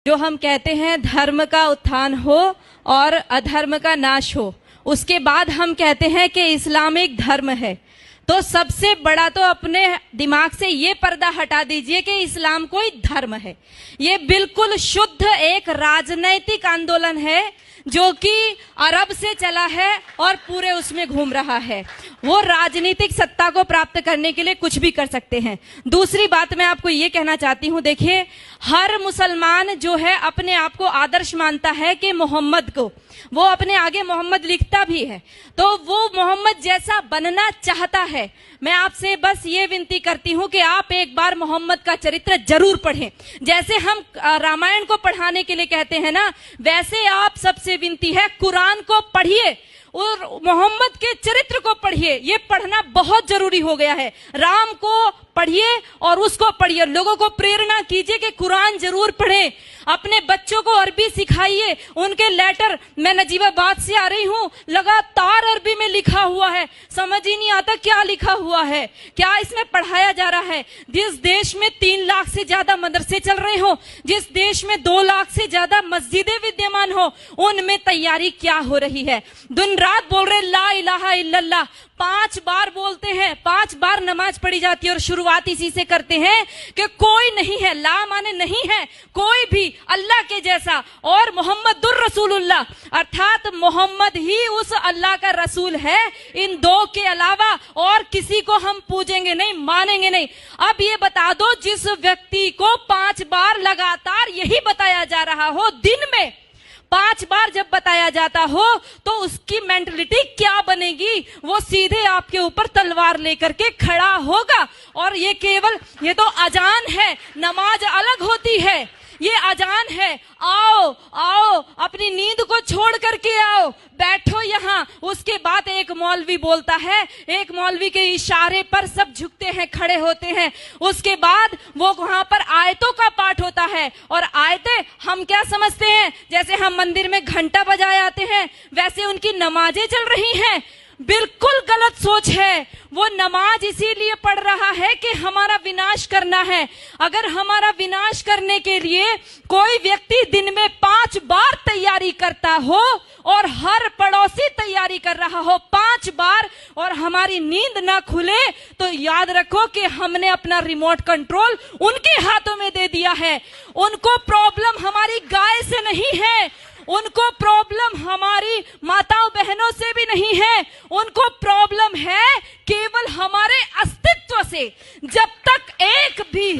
जो हम कहते हैं धर्म का उत्थान हो और अधर्म का नाश हो, उसके बाद हम कहते हैं कि इस्लाम एक धर्म है। तो सबसे बड़ा तो अपने दिमाग से ये पर्दा हटा दीजिए कि इस्लाम कोई धर्म है। ये बिल्कुल शुद्ध एक राजनैतिक आंदोलन है जो कि अरब से चला है और पूरे उसमें घूम रहा है। वो राजनीतिक सत्ता को प्राप्त करने के लिए कुछ भी कर सकते हैं। दूसरी बात मैं आपको ये कहना चाहती हूँ, देखिए हर मुसलमान जो है अपने आप को आदर्श मानता है कि मोहम्मद को, वो अपने आगे मोहम्मद लिखता भी है, तो वो मोहम्मद जैसा बनना चाहता है। मैं आपसे बस ये विनती करती हूँ कि आप एक बार मोहम्मद का चरित्र जरूर पढ़ें। जैसे हम रामायण को पढ़ाने के लिए कहते हैं ना, वैसे आप सबसे विनती है कुरान को पढ़िए और मोहम्मद के चरित्र को पढ़िए। ये पढ़ना बहुत जरूरी हो गया है। राम को पढ़िए और उसको पढ़िए। लोगों को प्रेरणा कीजिए कि कुरान जरूर पढ़ें। अपने बच्चों को अरबी सिखाइए। उनके लेटर, मैं नजीबाबाद से आ रही हूँ, लगातार अरबी में लिखा हुआ है, समझ ही नहीं आता क्या लिखा हुआ है, क्या इसमें पढ़ाया जा रहा है। जिस देश में 3 लाख से ज्यादा मदरसे चल रहे हो, जिस देश में 2 लाख से ज्यादा मस्जिदें विद्यमान हो, उनमें तैयारी क्या हो रही है। दिन रात बोल रहे ला इलाहा इल्लल्लाह, 5 बार बोलते हैं, 5 बार नमाज पढ़ी जाती है और शुरुआत इसी से करते हैं कि कोई नहीं है, ला माने नहीं है कोई भी अल्लाह के जैसा, और मोहम्मदुर रसूलुल्लाह अर्थात मोहम्मद ही उस अल्लाह का रसूल है। इन 2 के अलावा और किसी को हम पूजेंगे नहीं, मानेंगे नहीं। अब ये बता दो, जिस व्यक्ति को 5 बार लगातार यही बताया जा रहा हो, दिन में 5 बार जब बताया जाता हो, तो उसकी मेंटलिटी क्या बनेगी। वो सीधे आपके ऊपर तलवार लेकर के खड़ा होगा। और ये केवल, ये तो अजान है, नमाज अलग होती है, ये अजान है। आओ आओ, अपनी नींद को छोड़ करके आओ, बैठो यहाँ। उसके बाद एक मौलवी बोलता है, एक मौलवी के इशारे पर सब झुकते हैं, खड़े होते हैं। उसके बाद वो वहां पर आयतों का पाठ होता है, और आयतें हम क्या समझते हैं, जैसे हम मंदिर में घंटा बजाए आते हैं, वैसे उनकी नमाजें चल रही हैं। बिल्कुल गलत सोच है। वो नमाज इसीलिए पढ़ रहा है कि हमारा विनाश करना है। अगर हमारा विनाश करने के लिए कोई व्यक्ति दिन में 5 बार तैयारी करता हो और हर पड़ोसी तैयारी कर रहा हो 5 बार, और हमारी नींद ना खुले, तो याद रखो कि हमने अपना रिमोट कंट्रोल उनके हाथों में दे दिया है। उनको प्रॉब्लम हमारी गाय से नहीं है, उनको प्रॉब्लम हमारी माताओं बहनों से भी नहीं है, उनको प्रॉब्लम है केवल हमारे अस्तित्व से। जब तक एक भी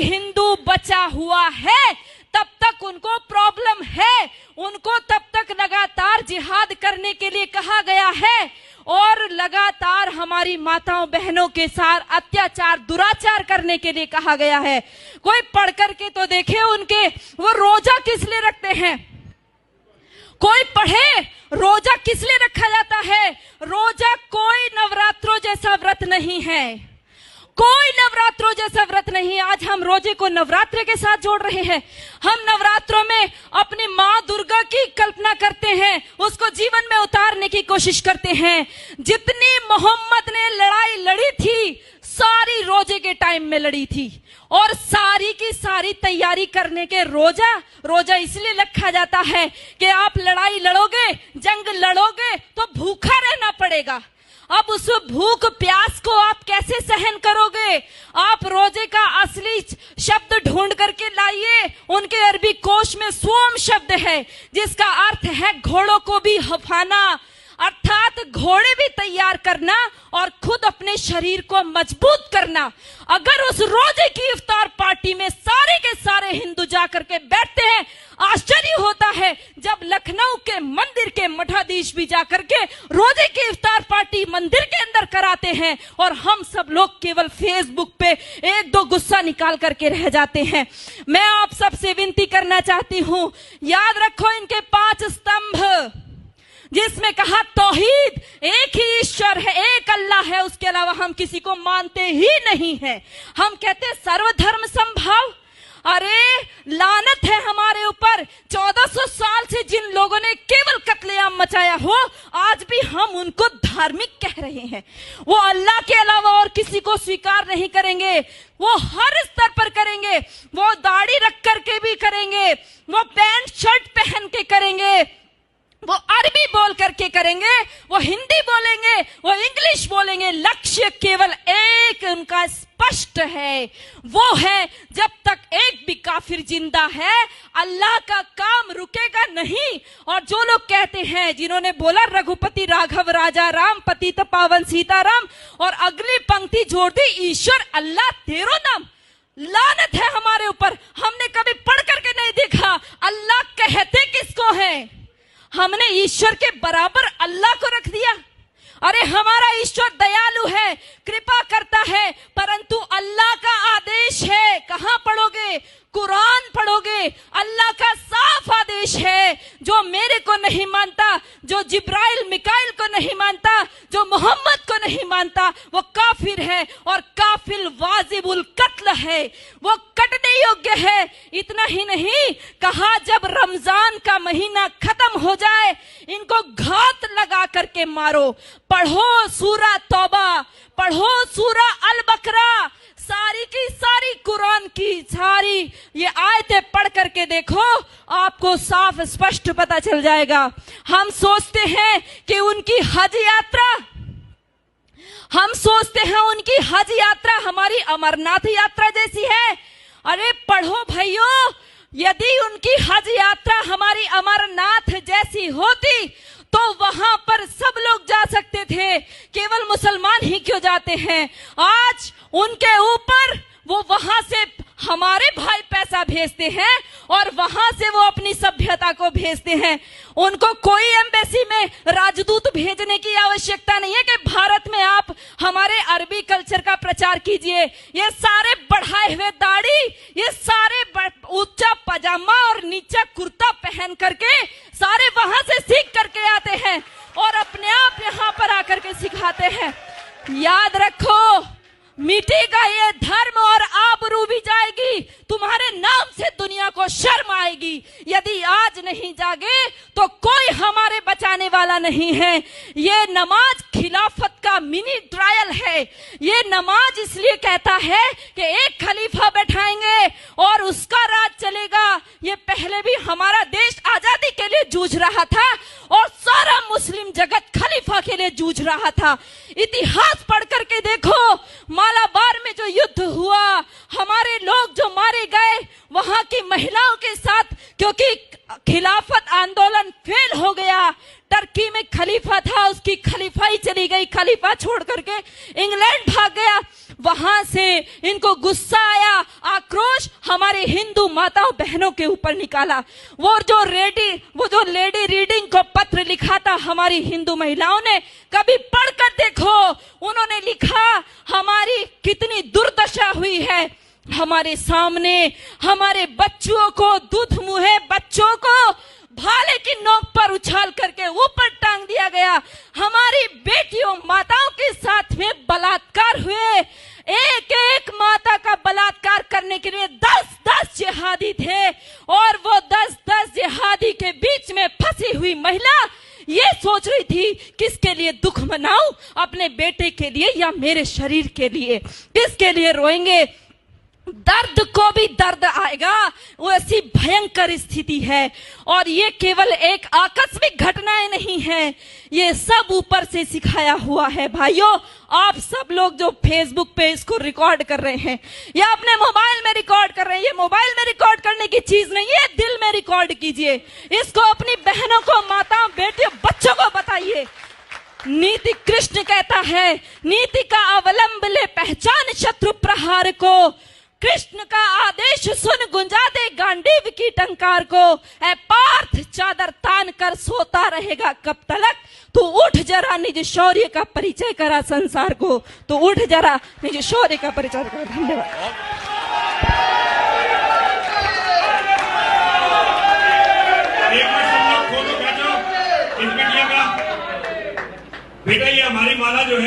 हिंदू बचा हुआ है, तब तक उनको प्रॉब्लम है। उनको तब तक लगातार जिहाद करने के लिए कहा गया है, और लगातार हमारी माताओं बहनों के साथ अत्याचार दुराचार करने के लिए कहा गया है। कोई पढ़ करके तो देखे उनके, वो रोजा किस लिए रखते हैं। कोई पढ़े रोजा किस लिए रखा जाता है। रोजा कोई नवरात्रों जैसा व्रत नहीं है, कोई नवरात्रों जैसा व्रत नहीं। आज हम रोजे को नवरात्र के साथ जोड़ रहे हैं। हम नवरात्रों में अपनी माँ दुर्गा की कल्पना करते हैं, उसको जीवन में उतारने की कोशिश करते हैं। जितनी मोहम्मद ने लड़ाई लड़ी थी, सारी रोजे के टाइम में लड़ी थी, और सारी की सारी तैयारी करने के रोजा इसलिए रखा जाता है कि आप लड़ाई लड़ोगे, जंग लड़ोगे तो भूखा रहना पड़ेगा। अब उस भूख प्यास को आप कैसे सहन करोगे। आप रोजे का असली शब्द ढूंढ करके लाइए। उनके अरबी कोश में सोम शब्द है, जिसका अर्थ है घोड़ों को भी हफाना, अर्थात घोड़े भी तैयार करना और खुद अपने शरीर को मजबूत करना। अगर उस रोजे की इफ्तार पार्टी में सारे के सारे हिंदू जाकर के बैठते हैं, आश्चर्य होता है जब लखनऊ के मंदिर के मठाधीश भी जाकर के रोजे की इफ्तार पार्टी मंदिर के अंदर कराते हैं, और हम सब लोग केवल फेसबुक पे 1-2 गुस्सा निकाल करके रह जाते हैं। मैं आप सबसे विनती करना चाहती हूँ, याद रखो इनके 5 स्तंभ, जिसमें कहा तौहीद, एक ही ईश्वर है, एक अल्लाह है, उसके अलावा हम किसी को मानते ही नहीं है। हम कहते हैं सर्वधर्म समभाव। अरे लानत है हमारे ऊपर। 1400 साल से जिन लोगों ने केवल कत्लेआम मचाया हो, आज भी हम उनको धार्मिक कह रहे हैं। वो अल्लाह के अलावा और किसी को स्वीकार नहीं करेंगे, वो हर स्तर पर करेंगे, वो दाढ़ी रख करके भी करेंगे, वो पैंट शर्ट पहन के करेंगे, वो अरबी बोल करके करेंगे, वो हिंदी बोलेंगे, वो इंग्लिश बोलेंगे। लक्ष्य केवल एक उनका स्पष्ट है, वो है जब तक एक भी काफिर जिंदा है अल्लाह का काम रुकेगा नहीं। और जो लोग कहते हैं, जिन्होंने बोला रघुपति राघव राजा राम पतित पावन सीताराम, और अगली पंक्ति जोड़ दी ईश्वर अल्लाह तेरो नाम, लानत है हमारे ऊपर। हमने कभी पढ़ करके नहीं देखा अल्लाह कहते किसको है। हमने ईश्वर के बराबर अल्लाह को रख दिया। अरे हमारा ईश्वर दयालु है, कृपा करता है, परंतु अल्लाह का आदेश है। कहां पढ़ोगे? कुरान पढ़ोगे। अल्लाह का साफ आदेश है, जो मेरे को नहीं मानता, जो जिब्राइल मिकाइल को नहीं मानता, जो मोहम्मद को नहीं मानता, वो काफिर है और काफिर वाजिबुल कत्ल है, वो कटने योग्य है। इतना ही नहीं कहा, जब रमजान का महीना खत्म हो जाए इनको घात लगा करके मारो। पढ़ो सूरा तौबा, पढ़ो सूरा अल बकरा, सारी की सारी कुरान की सारी ये आयतें पढ़ करके देखो, आपको साफ स्पष्ट पता चल जाएगा। हम सोचते हैं कि उनकी हज यात्रा, हम सोचते हैं उनकी हज यात्रा हमारी अमरनाथ यात्रा जैसी है। अरे पढ़ो भाइयों, यदि उनकी हज यात्रा हमारी अमरनाथ जैसी होती तो वहां पर सब लोग जा सकते थे, केवल मुसलमान ही क्यों जाते हैं? आज उनके ऊपर वो वहां से हमारे भाई पैसा भेजते हैं और वहां से वो अपनी सभ्यता को भेजते हैं। उनको कोई एम्बेसी में राजदूत भेजने की आवश्यकता नहीं है कि भारत में आप हमारे अरबी कल्चर का प्रचार कीजिए। ये सारे बढ़ाए हुए दाढ़ी, ये सारे ऊंचा पजामा और नीचा कुर्ता पहन करके सारे वहां से सीख करके आते हैं और अपने आप यहां पर आकर के सिखाते हैं। याद रखो, मिटेगा ये धर्म और आबरू भी जाएगी, तुम्हारे नाम से दुनिया को शर्म आएगी। यदि आज नहीं जागे तो कोई हमारे बचाने वाला नहीं है। ये नमाज खिलाफत का मिनी ट्रायल है। ये नमाज इसलिए कहता है कि एक खलीफा बैठाएंगे और उसका राज चलेगा। ये पहले भी हमारा देश आजादी के लिए जूझ रहा था और सारा मुस्लिम जगत खलीफा के लिए जूझ रहा था। इतिहास पढ़ करके देखो, मालाबार में जो युद्ध हुआ, हमारे लोग जो मारे गए वहां की महिलाओं के साथ, क्योंकि खिलाफत आंदोलन फेल हो गया। टर्की में खलीफा था, उसकी खलीफाई चली गई, खलीफा छोड़ करके इंग्लैंड भाग गया। वहां से इनको गुस्सा आया, आक्रोश हमारे हिंदू माताओं बहनों के ऊपर निकाला। वो जो लेडी रीडिंग को पत्र लिखा था हमारी हिंदू महिलाओं ने, कभी पढ़कर देखो। उन्होंने लिखा हमारी कितनी दुर्दशा हुई है। हमारे सामने हमारे बच्चों को, दूध मुहे बच्चों को भाले की नोक पर उछाल करके ऊपर टांग दिया गया। हमारी बेटियों माताओं के साथ में बलात्कार हुए। एक एक माता का बलात्कार करने के लिए 10-10 जिहादी थे और वो 10-10 जिहादी के बीच में फंसी हुई महिला ये सोच रही थी किसके लिए दुख मनाऊं, अपने बेटे के लिए या मेरे शरीर के लिए, किसके लिए रोएंगे। दर्द को भी दर्द आएगा, वो ऐसी भयंकर स्थिति है। और ये केवल एक आकस्मिक घटनाएं नहीं है, ये सब ऊपर से सिखाया हुआ है। भाइयों, आप सब लोग जो फेसबुक पे इसको रिकॉर्ड कर रहे हैं या अपने मोबाइल में रिकॉर्ड कर रहे हैं, ये मोबाइल में रिकॉर्ड करने की चीज नहीं है, दिल में रिकॉर्ड कीजिए। इसको अपनी बहनों को, माताओं, बेटियों, बच्चों को बताइए। नीति कृष्ण कहता है, नीति का अवलंब ले पहचान शत्रु प्रहार को। कृष्ण का आदेश सुन गुंजा दे गांडीव की टंकार को। ऐ पार्थ चादर तान कर सोता रहेगा कब तलक, तू उठ जरा निज शौर्य का परिचय करा संसार को। तो उठ जरा निज शौर्य का परिचय करा। धन्यवाद। एक मिनट सब लोग खोलो, बैठो। इस मीडिया का बेटा, ये हमारी माला जो है